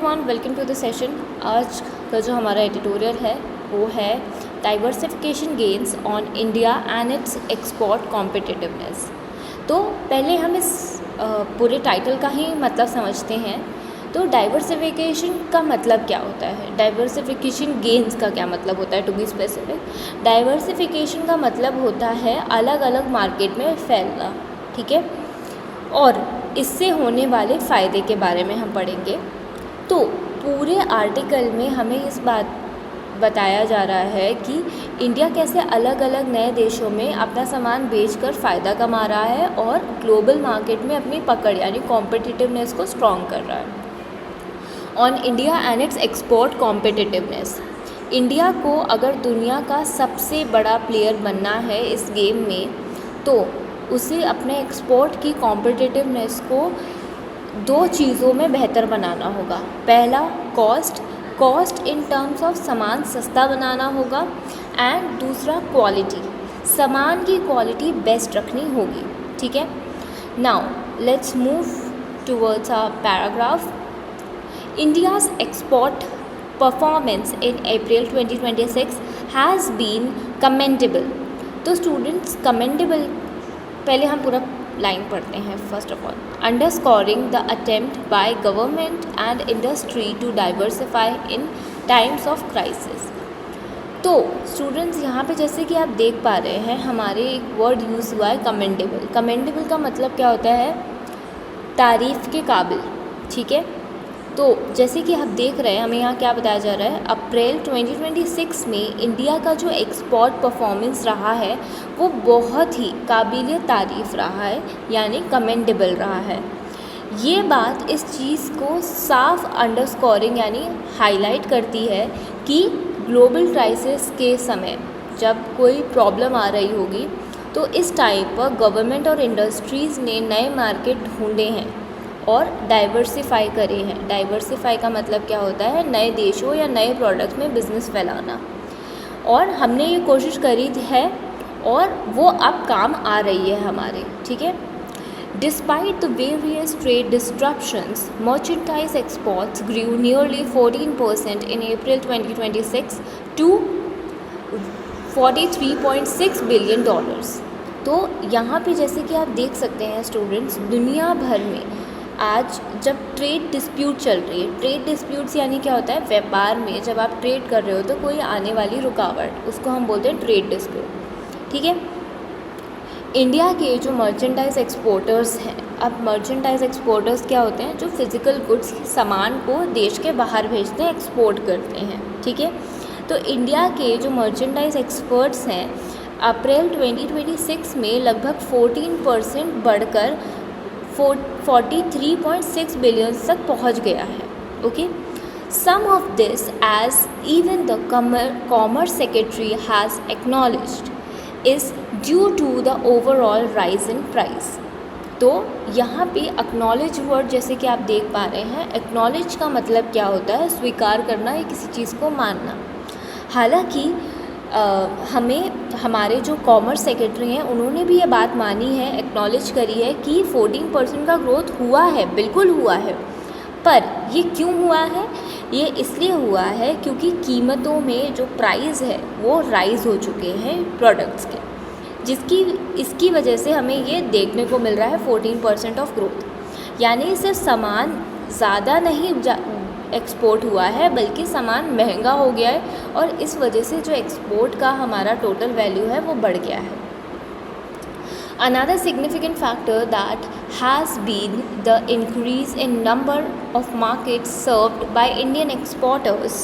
Everyone, welcome to the session. आज का जो हमारा एडिटोरियल है वो है diversification gains on India and its export competitiveness. तो पहले हम इस पूरे टाइटल का ही मतलब समझते हैं। तो डाइवर्सिफिकेशन का मतलब क्या होता है, डाइवर्सिफिकेशन गेन्स का क्या मतलब होता है। टू बी स्पेसिफिक, डाइवर्सिफिकेशन का मतलब होता है अलग अलग मार्केट में फैलना, ठीक है। और इससे होने वाले फ़ायदे के बारे में हम पढ़ेंगे। तो पूरे आर्टिकल में हमें इस बात बताया जा रहा है कि इंडिया कैसे अलग अलग नए देशों में अपना सामान बेचकर फ़ायदा कमा रहा है और ग्लोबल मार्केट में अपनी पकड़ यानी कॉम्पिटिटिवनेस को स्ट्रॉन्ग कर रहा है। On India and its export competitiveness, India को अगर दुनिया का सबसे बड़ा प्लेयर बनना है इस गेम में, तो उसे अपने एक्सपोर्ट की कॉम्पिटिटिवनेस को दो चीज़ों में बेहतर बनाना होगा। पहला कॉस्ट इन टर्म्स ऑफ सामान सस्ता बनाना होगा, एंड दूसरा क्वालिटी, सामान की क्वालिटी बेस्ट रखनी होगी, ठीक है। Now let's move towards a paragraph. India's export performance in April 2026 has been commendable. तो स्टूडेंट्स, कमेंडेबल पहले हम पूरा लाइन पढ़ते हैं। First of all, underscoring the attempt by government and industry to diversify in times of crisis. तो students, यहाँ पे जैसे कि आप देख पा रहे हैं हमारे एक वर्ड यूज़ हुआ है कमेंडेबल। कमेंडेबल का मतलब क्या होता है, तारीफ़ के काबिल, ठीक है। तो जैसे कि आप देख रहे हैं हमें यहाँ क्या बताया जा रहा है, अप्रैल 2026 में इंडिया का जो एक्सपोर्ट परफॉर्मेंस रहा है वो बहुत ही काबिल तारीफ़ रहा है, यानी कमेंडेबल रहा है। ये बात इस चीज़ को साफ अंडरस्कोरिंग यानी हाईलाइट करती है कि ग्लोबल क्राइसिस के समय जब कोई प्रॉब्लम आ रही होगी तो इस टाइम पर गवर्नमेंट और इंडस्ट्रीज़ ने नए मार्केट ढूंढे हैं और डाइवर्सिफाई करे हैं। डाइवर्सिफाई का मतलब क्या होता है, नए देशों या नए प्रोडक्ट्स में बिज़नेस फैलाना। और हमने ये कोशिश करी है और वो अब काम आ रही है हमारे, ठीक है। Despite the various trade disruptions, merchandise exports grew nearly 14% in April 2026 to $43.6 billion. तो यहाँ पे जैसे कि आप देख सकते हैं स्टूडेंट्स, दुनिया भर में आज जब ट्रेड डिस्प्यूट चल रही है, ट्रेड डिस्प्यूट्स यानी क्या होता है, व्यापार में जब आप ट्रेड कर रहे हो तो कोई आने वाली रुकावट, उसको हम बोलते हैं ट्रेड डिस्प्यूट, ठीक है। इंडिया के जो मर्चेंटाइज एक्सपोर्टर्स हैं, अब मर्चेंटाइज एक्सपोर्टर्स क्या होते हैं, जो फिज़िकल गुड्स सामान को देश के बाहर भेजते हैं, एक्सपोर्ट करते हैं, ठीक है। तो इंडिया के जो मर्चेंटाइज एक्सपर्ट्स हैं अप्रैल 2026 में लगभग 14% बढ़कर 43.6 बिलियन तक पहुंच गया है, okay. Some of this as even the commerce secretary has acknowledged is due to the overall rise in price. तो यहाँ पे एक्नॉलेज वर्ड जैसे कि आप देख पा रहे हैं, एक्नॉलेज का मतलब क्या होता है, स्वीकार करना या किसी चीज़ को मानना। हालांकि हमें हमारे जो कॉमर्स सेक्रेटरी हैं उन्होंने भी ये बात मानी है, एक्नॉलेज करी है कि 14% का ग्रोथ हुआ है, बिल्कुल हुआ है। पर ये क्यों हुआ है, ये इसलिए हुआ है क्योंकि कीमतों में जो प्राइस है वो राइज़ हो चुके हैं प्रोडक्ट्स के, इसकी वजह से हमें ये देखने को मिल रहा है 14% ऑफ ग्रोथ। यानी सिर्फ सामान ज़्यादा नहीं एक्सपोर्ट हुआ है बल्कि सामान महंगा हो गया है, और इस वजह से जो एक्सपोर्ट का हमारा टोटल वैल्यू है वो बढ़ गया है। Another significant factor that has been the increase in number of markets served by Indian exporters.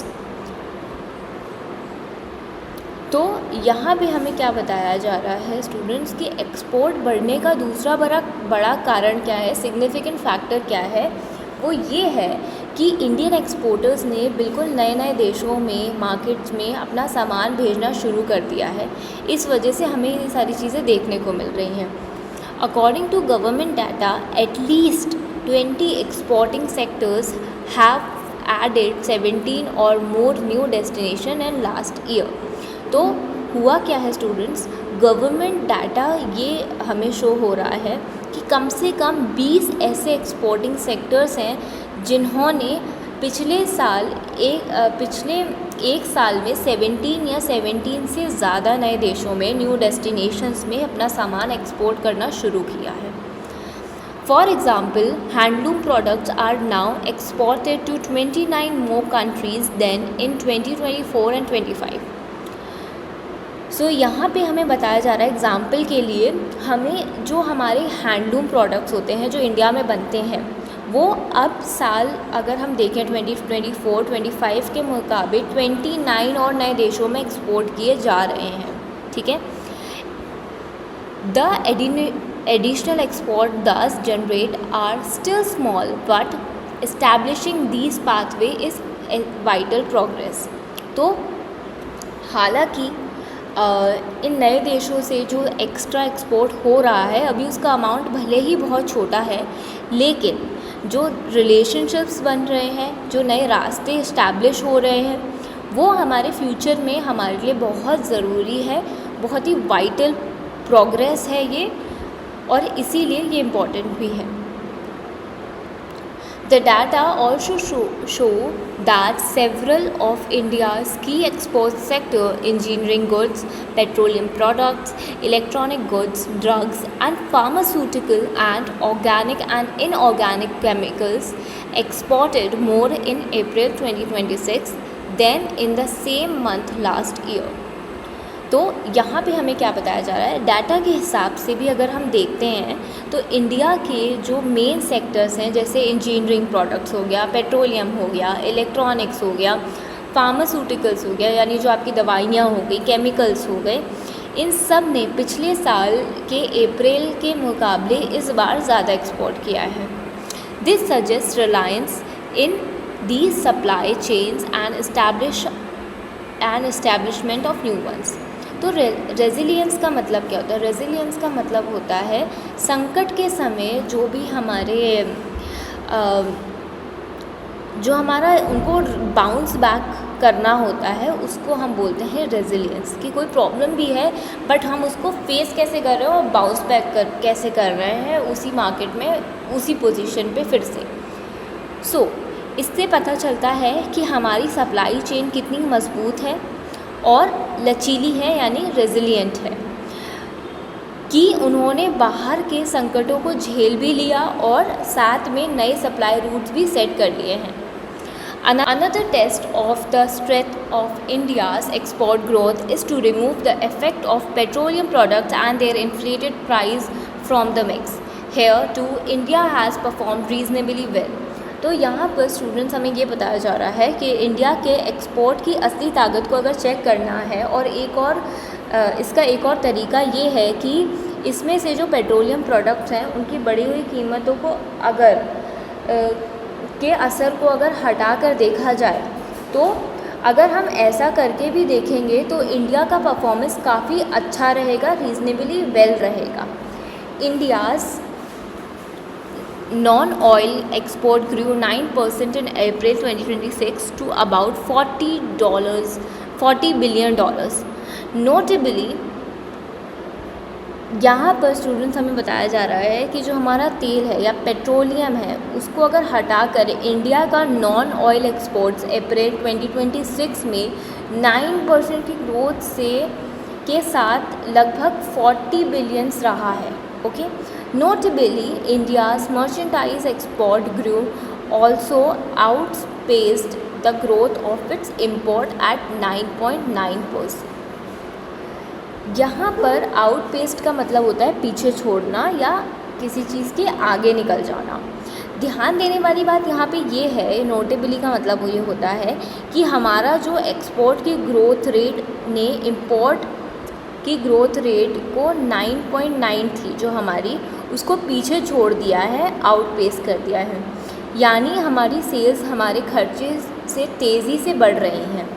तो यहाँ पे हमें क्या बताया जा रहा है स्टूडेंट्स कि एक्सपोर्ट बढ़ने का दूसरा बड़ा कारण क्या है, सिग्निफिकेंट फैक्टर क्या है, वो ये है कि इंडियन एक्सपोर्टर्स ने बिल्कुल नए नए देशों में, मार्केट्स में अपना सामान भेजना शुरू कर दिया है। इस वजह से हमें ये सारी चीज़ें देखने को मिल रही हैं। According to government data, at least 20 exporting sectors have added 17 or more new destination in last year. तो हुआ क्या है स्टूडेंट्स, गवर्नमेंट डाटा ये हमें शो हो रहा है कि कम से कम 20 ऐसे एक्सपोर्टिंग सेक्टर्स हैं जिन्होंने पिछले एक साल में 17 से ज़्यादा नए देशों में न्यू डेस्टिनेशंस में अपना सामान एक्सपोर्ट करना शुरू किया है। For example, handloom products are now exported to 29 more countries than in 2024 and 25। So यहाँ पे हमें बताया जा रहा है एग्ज़ाम्पल के लिए, हमें जो हमारे हैंडलूम प्रोडक्ट्स होते हैं जो इंडिया में बनते हैं वो अब साल अगर हम देखें 2024-25 के मुकाबले 29 और नए देशों में एक्सपोर्ट किए जा रहे हैं। ठीक है, the additional export this generate are still small but establishing this pathway is vital progress. तो हालांकि इन नए देशों से जो एक्स्ट्रा एक्सपोर्ट हो रहा है अभी उसका अमाउंट भले ही बहुत छोटा है, लेकिन जो रिलेशनशिप्स बन रहे हैं, जो नए रास्ते इस्टेब्लिश हो रहे हैं, वो हमारे फ्यूचर में हमारे लिए बहुत ज़रूरी है, बहुत ही वाइटल प्रोग्रेस है ये, और इसीलिए ये इम्पॉर्टेंट भी है। The data also show that several of India's key export sector, engineering goods, petroleum products, electronic goods, drugs and pharmaceutical and organic and inorganic chemicals exported more in April 2026 than in the same month last year। तो यहाँ पे हमें क्या बताया जा रहा है, data के हिसाब से भी अगर हम देखते हैं तो इंडिया के जो मेन सेक्टर्स हैं जैसे इंजीनियरिंग प्रोडक्ट्स हो गया, पेट्रोलियम हो गया, इलेक्ट्रॉनिक्स हो गया, फार्मास्यूटिकल्स हो गया यानी जो आपकी दवाइयाँ हो गई, केमिकल्स हो गए, इन सब ने पिछले साल के अप्रैल के मुकाबले इस बार ज़्यादा एक्सपोर्ट किया है। This suggest Reliance in the supply chains and establishment of new ones. तो रेजिलियंस का मतलब क्या होता है? रेजिलियंस का मतलब होता है संकट के समय जो भी जो हमारा उनको बाउंस बैक करना होता है उसको हम बोलते हैं रेजिलियंस। कि कोई प्रॉब्लम भी है बट हम उसको फेस कैसे कर रहे हैं और बाउंस बैक कैसे कर रहे हैं उसी मार्केट में, उसी पोजीशन पे फिर से। सो इससे पता चलता है कि हमारी सप्लाई चेन कितनी मजबूत है और लचीली है यानी रेजिलिएंट है, कि उन्होंने बाहर के संकटों को झेल भी लिया और साथ में नए सप्लाई रूट्स भी सेट कर लिए हैं। Another test of the strength of India's export growth is to remove the effect of petroleum products and their inflated price from the mix. Here too, India has performed reasonably well. तो यहाँ पर students हमें ये बताया जा रहा है कि इंडिया के एक्सपोर्ट की असली ताकत को अगर चेक करना है और इसका एक और तरीका ये है कि इसमें से जो पेट्रोलियम प्रोडक्ट्स हैं उनकी बढ़ी हुई कीमतों को अगर के असर को अगर हटा कर देखा जाए तो अगर हम ऐसा करके भी देखेंगे तो इंडिया का परफॉर्मेंस काफ़ी अच्छा रहेगा, रीजनेबली वेल रहेगा। India's non-oil export grew 9% in April 2026 to about $40 billion. Notably, यहाँ पर स्टूडेंट्स हमें बताया जा रहा है कि जो हमारा तेल है या पेट्रोलियम है उसको अगर हटा कर इंडिया का नॉन ऑयल एक्सपोर्ट्स अप्रैल 2026 में 9% की ग्रोथ के साथ लगभग 40 बिलियंस रहा है। Okay, notably India's merchandise export grew also outpaced the growth of its import at 9.9%। यहाँ पर आउटपेस्ट का मतलब होता है पीछे छोड़ना या किसी चीज़ के आगे निकल जाना। ध्यान देने वाली बात यहाँ पे ये है, नोटेबली का मतलब ये होता है कि हमारा जो एक्सपोर्ट की ग्रोथ रेट ने इम्पोर्ट की ग्रोथ रेट को 9.9 थी जो हमारी, उसको पीछे छोड़ दिया है, आउटपेस कर दिया है, यानी हमारी सेल्स हमारे खर्चे से तेज़ी से बढ़ रही हैं।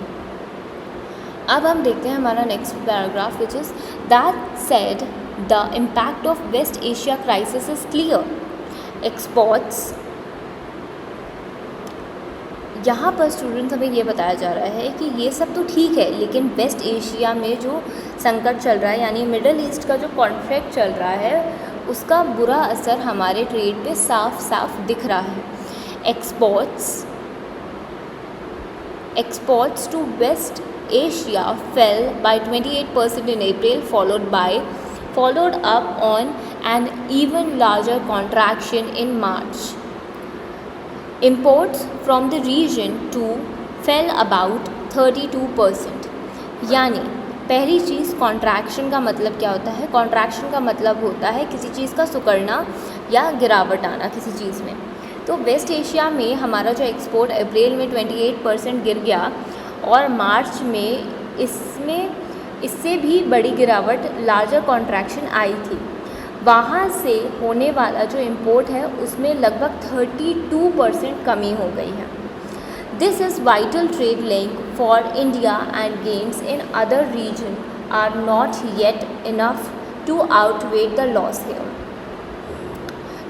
अब हम देखते हैं हमारा next paragraph which is that said the impact of West Asia crisis is clear. Exports, यहाँ पर स्टूडेंट्स हमें ये बताया जा रहा है कि ये सब तो ठीक है लेकिन वेस्ट एशिया में जो संकट चल रहा है यानी मिडल ईस्ट का जो कॉन्फ्लिक्ट चल रहा है उसका बुरा असर हमारे ट्रेड पे साफ साफ दिख रहा है। Exports exports to West Asia fell by 28% in April, followed up on an even larger contraction in March. Imports from the region too fell about 32%. यानी पहली चीज़ कॉन्ट्रैक्शन का मतलब क्या होता है? कॉन्ट्रैक्शन का मतलब होता है किसी चीज़ का सिकुड़ना या गिरावट आना किसी चीज़ में। तो वेस्ट एशिया में हमारा जो एक्सपोर्ट अप्रैल में 28% गिर गया और मार्च में इससे भी बड़ी गिरावट, लार्जर कॉन्ट्रैक्शन आई थी। वहाँ से होने वाला जो इम्पोर्ट है उसमें लगभग 32% कमी हो गई है। This is vital trade link for India and gains in other region are not yet enough to outweigh the loss here.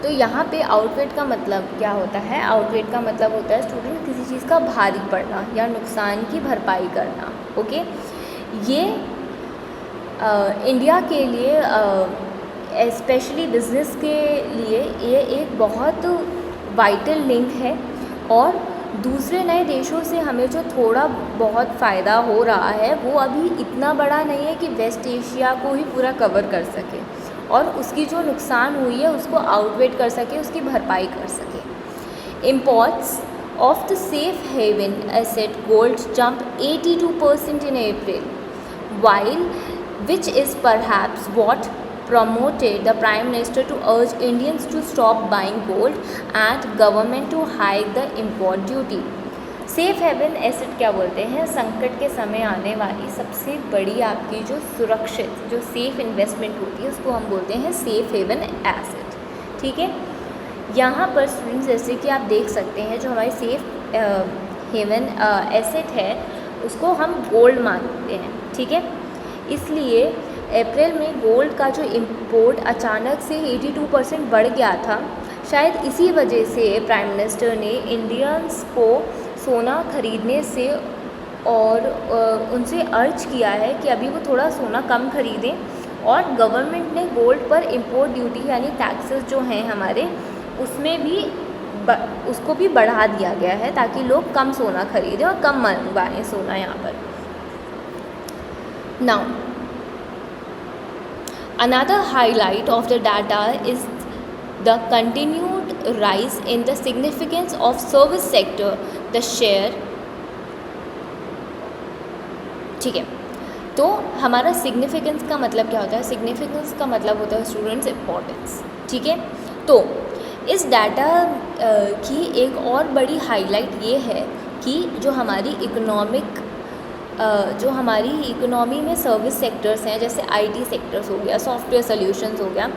तो यहाँ पे आउटवेट का मतलब क्या होता है? आउटवेट का मतलब होता है स्टूडेंट किसी चीज़ का भारी पड़ना या नुकसान की भरपाई करना। ओके, ये इंडिया के लिए स्पेशली बिजनेस के लिए ये एक बहुत वाइटल लिंक है और दूसरे नए देशों से हमें जो थोड़ा बहुत फ़ायदा हो रहा है वो अभी इतना बड़ा नहीं है कि वेस्ट एशिया को ही पूरा कवर कर सके और उसकी जो नुकसान हुई है उसको आउटवेट कर सके, उसकी भरपाई कर सके। Imports of the safe haven asset gold jump 82% in April, while which is perhaps what promoted the Prime Minister to urge Indians to stop buying gold and government to hike the import duty. Safe haven asset क्या बोलते हैं? संकट के समय आने वाली सबसे बड़ी आपकी जो सुरक्षित जो सेफ़ इन्वेस्टमेंट होती है उसको हम बोलते हैं सेफ़ हेवन एसेट। ठीक है, यहाँ पर स्टूडेंट्स जैसे कि आप देख सकते हैं जो हमारी सेफ़ हेवन एसेट है उसको हम गोल्ड मानते हैं। ठीक है, इसलिए अप्रैल में गोल्ड का जो इम्पोर्ट अचानक से 82% बढ़ गया था। शायद इसी वजह से प्राइम मिनिस्टर ने इंडियंस को सोना खरीदने से और उनसे अर्ज किया है कि अभी वो थोड़ा सोना कम खरीदें और गवर्नमेंट ने गोल्ड पर इंपोर्ट ड्यूटी यानी टैक्सेस जो हैं हमारे उसमें भी उसको भी बढ़ा दिया गया है ताकि लोग कम सोना खरीदें और कम मंगवाएं सोना यहाँ पर। Now another highlight of the data is the continued rise in the significance of service sector, the share। ठीक है, तो हमारा सिग्निफिकेंस का मतलब क्या होता है? सिग्निफिकेंस का मतलब होता है स्टूडेंट्स इम्पोर्टेंस। ठीक है, तो इस डाटा की एक और बड़ी हाईलाइट ये है कि जो हमारी इकोनॉमी में सर्विस सेक्टर्स हैं जैसे आईटी सेक्टर्स हो गया, सॉफ्टवेयर सॉल्यूशंस हो गया,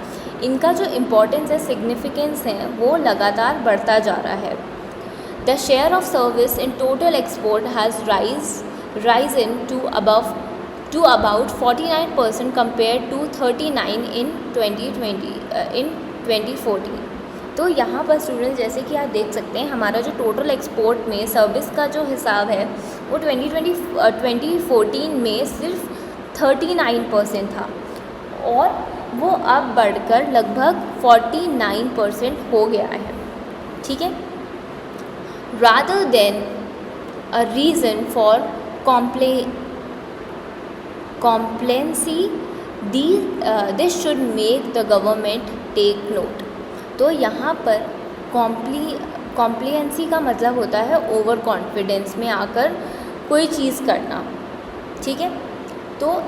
इनका जो इम्पोर्टेंस है, सिग्निफिकेंस है, वो लगातार बढ़ता जा रहा है। The share of service in total export has risen to about 49% compared to 39 in 2014। तो यहाँ पर स्टूडेंट्स जैसे कि आप देख सकते हैं हमारा जो टोटल एक्सपोर्ट में सर्विस का जो हिसाब है वो 2014 में सिर्फ 39% था और वो अब बढ़कर लगभग 49% हो गया है। ठीक है, rather than a reason for complacency, this should make the government take note। तो यहाँ पर कॉम्प्लियंसी का मतलब होता है ओवर कॉन्फिडेंस में आकर कोई चीज़ करना। ठीक है, तो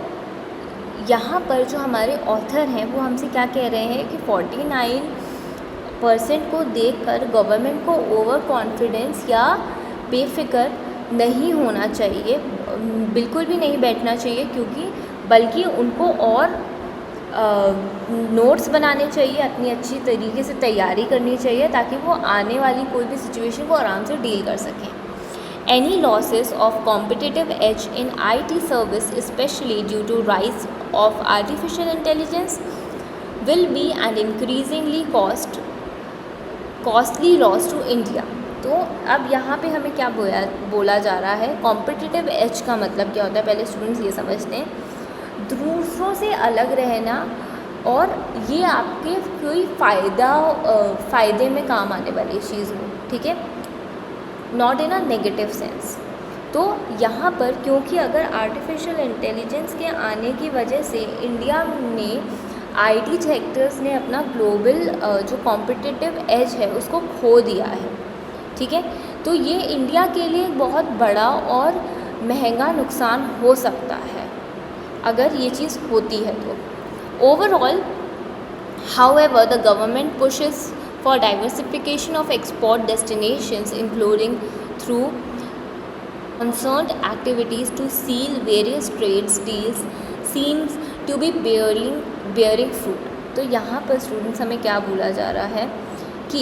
यहाँ पर जो हमारे ऑथर हैं वो हमसे क्या कह रहे हैं कि 49% को देखकर गवर्नमेंट को ओवर कॉन्फिडेंस या बेफिक्र नहीं होना चाहिए, बिल्कुल भी नहीं बैठना चाहिए, क्योंकि बल्कि उनको और नोट्स बनाने चाहिए, अपनी अच्छी तरीके से तैयारी करनी चाहिए ताकि वो आने वाली कोई भी सिचुएशन को आराम से डील कर सकें। Any losses of competitive edge in IT service specially due to rise of artificial intelligence will be an increasingly costly loss to India. तो अब यहाँ पे हमें क्या बोला जा रहा है? कॉम्पिटिटिव एज का मतलब क्या होता है? पहले स्टूडेंट्स ये समझते हैं, दूसरों से अलग रहना और ये आपके कोई फ़ायदे में काम आने वाली चीज़ हो। ठीक है, not in a negative sense. तो यहाँ पर क्योंकि अगर आर्टिफिशियल इंटेलिजेंस के आने की वजह से इंडिया में आईटी सेक्टर्स ने अपना ग्लोबल जो कॉम्पिटिटिव एज है उसको खो दिया है, ठीक है। तो ये इंडिया के लिए एक बहुत बड़ा और महंगा नुकसान हो सकता है अगर ये चीज़ होती है तो। Overall however the government pushes for diversification of export destinations including through concerned activities to seal various trade deals seems to be bearing fruit। तो यहाँ पर स्टूडेंट्स हमें क्या बोला जा रहा है कि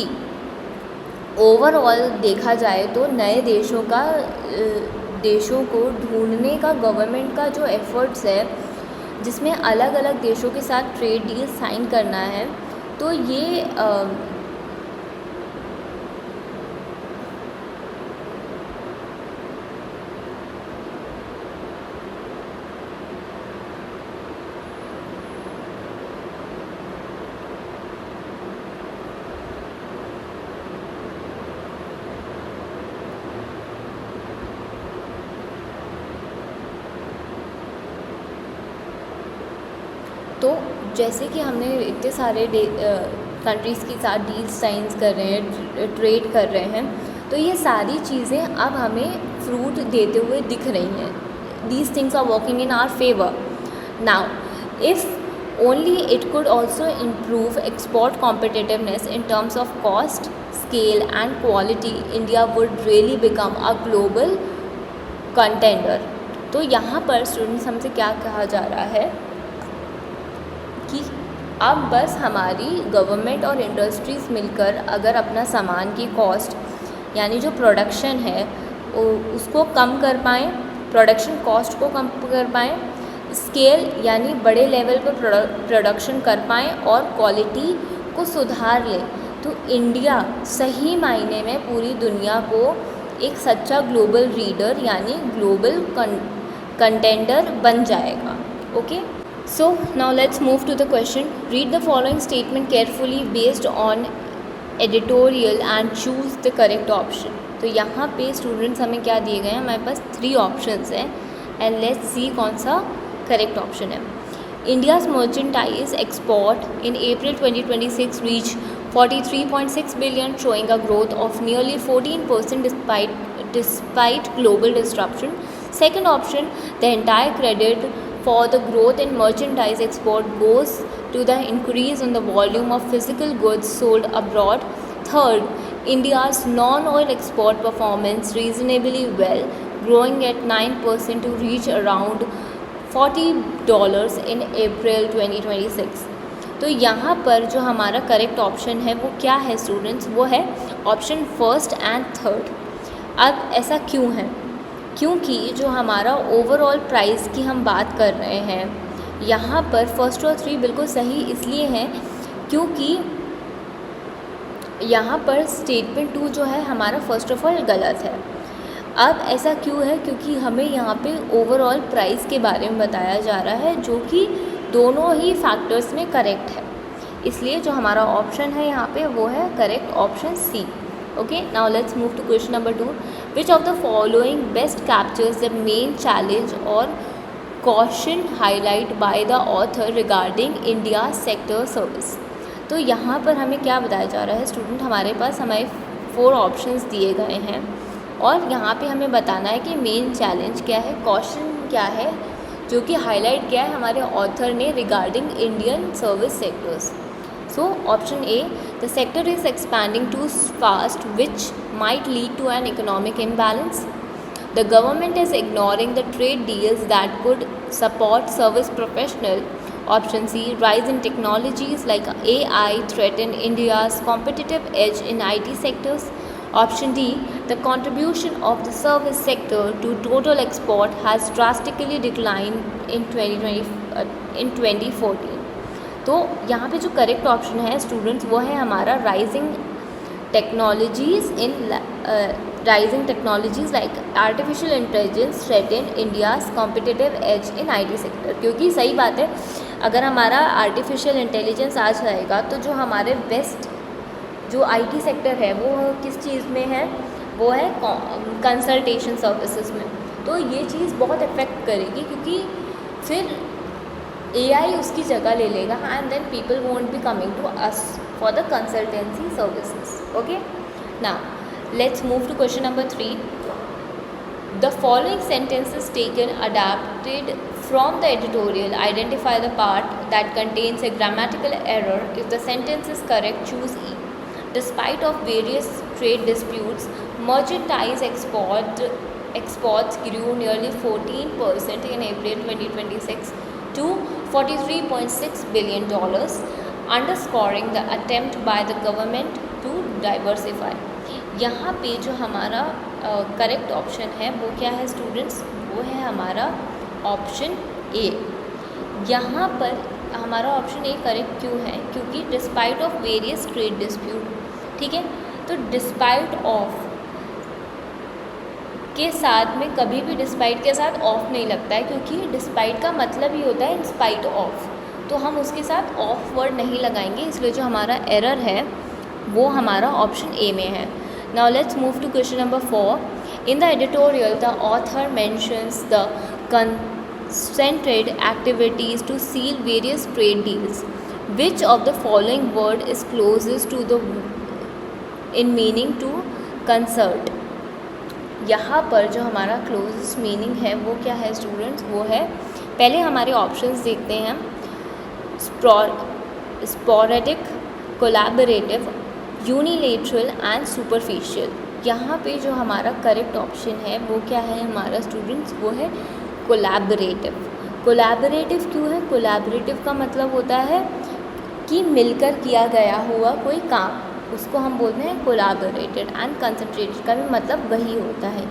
ओवरऑल देखा जाए तो नए देशों को ढूंढने का गवर्नमेंट का जो एफर्ट्स है जिसमें अलग अलग देशों के साथ ट्रेड डील साइन करना है, तो ये तो जैसे कि हमने इतने सारे कंट्रीज़ के साथ डील साइंस कर रहे हैं, ट्रेड कर रहे हैं, तो ये सारी चीज़ें अब हमें फ्रूट देते हुए दिख रही हैं। These things are working in our favour now. If only it could also improve export competitiveness in terms of cost, scale and quality, India would really become a global contender. तो यहाँ पर students हमसे क्या कहा जा रहा है कि अब बस हमारी गवर्नमेंट और इंडस्ट्रीज़ मिलकर अगर अपना सामान की कॉस्ट यानी जो प्रोडक्शन है उसको कम कर पाएँ, प्रोडक्शन कॉस्ट को कम कर पाएँ, स्केल यानी बड़े लेवल पर प्रोडक्शन कर पाएँ और क्वालिटी को सुधार लें, तो इंडिया सही मायने में पूरी दुनिया को एक सच्चा ग्लोबल रीडर यानी ग्लोबल कंटेंडर बन जाएगा। Okay, so now let's move to the question. Read the following statement carefully based on editorial and choose the correct option। तो यहाँ पे स्टूडेंट्स हमें क्या दिए गए हैं, हमारे पास 3 ऑप्शंस हैं एंड लेट्स सी कौन सा करेक्ट ऑप्शन है। India's merchandise export in April 2026 reached 43.6 billion, showing a growth of nearly 14% despite global disruption। Second option, the entire credit for the growth in merchandise export goes to the increase in the volume of physical goods sold abroad। Third, India's non-oil export performance reasonably well, growing at 9% to reach around $40 in April 2026। तो यहाँ पर जो हमारा correct option है वो क्या है students, वो है ऑप्शन फर्स्ट एंड थर्ड। अब ऐसा क्यों है, क्योंकि जो हमारा ओवरऑल प्राइस की हम बात कर रहे हैं यहाँ पर फर्स्ट और 3 बिल्कुल सही इसलिए हैं क्योंकि यहाँ पर स्टेटमेंट 2 जो है हमारा फर्स्ट ऑफ ऑल गलत है। अब ऐसा क्यों है, क्योंकि हमें यहाँ पे ओवरऑल प्राइस के बारे में बताया जा रहा है जो कि दोनों ही फैक्टर्स में करेक्ट है, इसलिए जो हमारा ऑप्शन है यहाँ पे वो है correct option C. Okay, now let's move to question number 2. Which of the following best captures the main challenge or caution highlight by the author regarding India sector service? तो यहाँ पर हमें क्या बताया जा रहा है स्टूडेंट, हमारे पास हमारे 4 ऑप्शंस दिए गए हैं और यहाँ पे हमें बताना है कि मेन चैलेंज क्या है, कॉशन क्या है, जो कि हाईलाइट किया है हमारे ऑथर ने regarding Indian service sectors. So option A, the sector is expanding too fast which might lead to an economic imbalance. The government is ignoring the trade deals that could support service professional. Option C, rise in technologies like AI threaten India's competitive edge in IT sectors. Option D, the contribution of the service sector to total export has drastically declined in 2014। तो यहाँ पे जो correct option है students वो है हमारा rising technologies like artificial intelligence threaten India's competitive edge in IT sector. क्योंकि सही बात है, अगर हमारा आर्टिफिशियल इंटेलिजेंस आ जाएगा तो जो हमारे बेस्ट जो आईटी सेक्टर है वो किस चीज़ में है, वो है कंसल्टेशन सर्विसेज में। तो ये चीज़ बहुत इफ़ेक्ट करेगी, क्योंकि फिर AI उसकी जगह ले लेगा and then people won't be coming to us for the consultancy services. Okay, now let's move to question number 3. The following sentences taken adapted from the editorial identify the part that contains a grammatical error. If the sentence is correct, choose E. Despite of various trade disputes, merchandise exports grew nearly 14% in April 2026 to $43.6 billion, underscoring the attempt by the government to diversify. यहाँ पे जो हमारा correct option है वो क्या है students, वो है हमारा ऑप्शन ए। यहाँ पर हमारा ऑप्शन ए करेक्ट क्यों है, क्योंकि despite of various trade dispute, ठीक है। तो डिस्पाइट ऑफ के साथ में कभी भी डिस्पाइट के साथ ऑफ नहीं लगता है, क्योंकि डिस्पाइट का मतलब ही होता है इन स्पाइट ऑफ, तो हम उसके साथ ऑफ वर्ड नहीं लगाएंगे, इसलिए जो हमारा एरर है वो हमारा ऑप्शन ए में है। Now let's move to question number 4. In the editorial, the author mentions the concerted activities to seal various trade deals. Which of the following word is closest to the in meaning to concert? यहाँ पर जो हमारा closest meaning है वो क्या है students, वो है, पहले हमारे ऑप्शंस देखते हैं हम, sporadic, collaborative, unilateral and superficial. यहाँ पे जो हमारा करेक्ट ऑप्शन है वो क्या है हमारा स्टूडेंट्स, वो है कोलैबोरेटिव। कोलैबोरेटिव क्यों है, कोलैबोरेटिव का मतलब होता है कि मिलकर किया गया हुआ कोई काम, उसको हम बोलते हैं कोलैबोरेटेड, एंड कंसंट्रेटेड का भी मतलब वही होता है,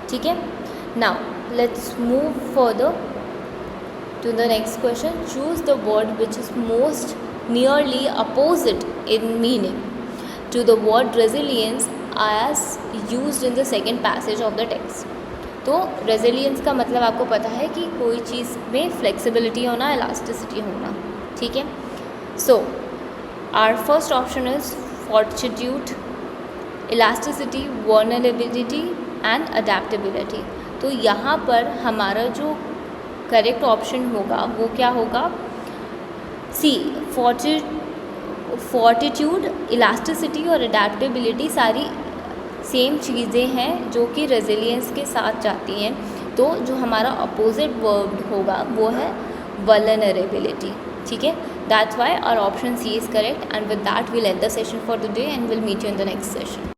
ठीक है। Now let's move further to the next question. Choose the word which is most nearly opposite in meaning to the word resilience as used in the second passage of the text. तो resilience का मतलब आपको पता है कि कोई चीज़ में flexibility होना, elasticity होना, ठीक है। So our first option is fortitude, elasticity, vulnerability and adaptability. तो यहाँ पर हमारा जो करेक्ट ऑप्शन होगा वो क्या होगा, सी, फोर्टिट्यूड, इलास्टिसिटी और अडेप्टेबिलिटी सारी सेम चीज़ें हैं जो कि रेजिलियंस के साथ जाती हैं। तो जो हमारा अपोजिट वर्ड होगा वो है वल्नरेबिलिटी, ठीक है। That's why our option C is correct, and with that we'll end the session for today and will meet you in the next session.